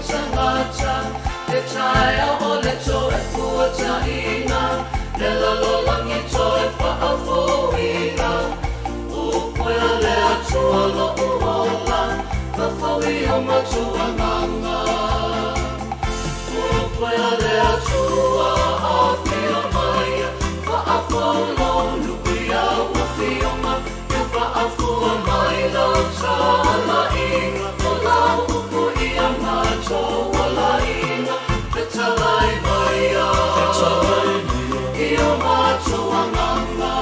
tagata, le taeao le toe fuataina, le lalolagi toe faafouina, upoia le atua lo uola, faafouia matou agaga, upoia le atua afio maia, faafou luia afioga, le faafua mai lo tala'iga, o lau ia matou olaina, Fetalai maia, ia matou agaga.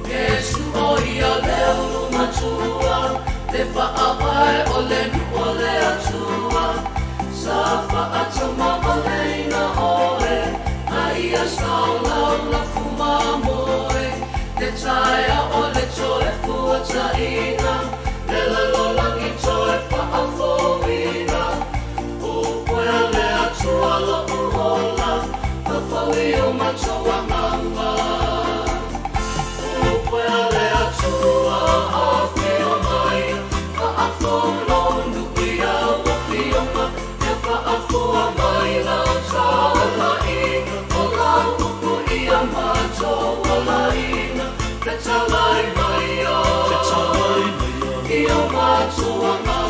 Iesu o ia le ulumatua, le faavae o le liua le atua, sa faatamavaleina oe, maia saolau lafu mamoe, le taeao le toe fuataina, le lalolagi toe faafouina, upoia le atua lo uola, faafouia matou agaga, upoia le atua afio maia, faafou luia afioga, le faafua mai lo tala'iga, o lau ia matou olaina, Fetalai maia, ia matou agaga.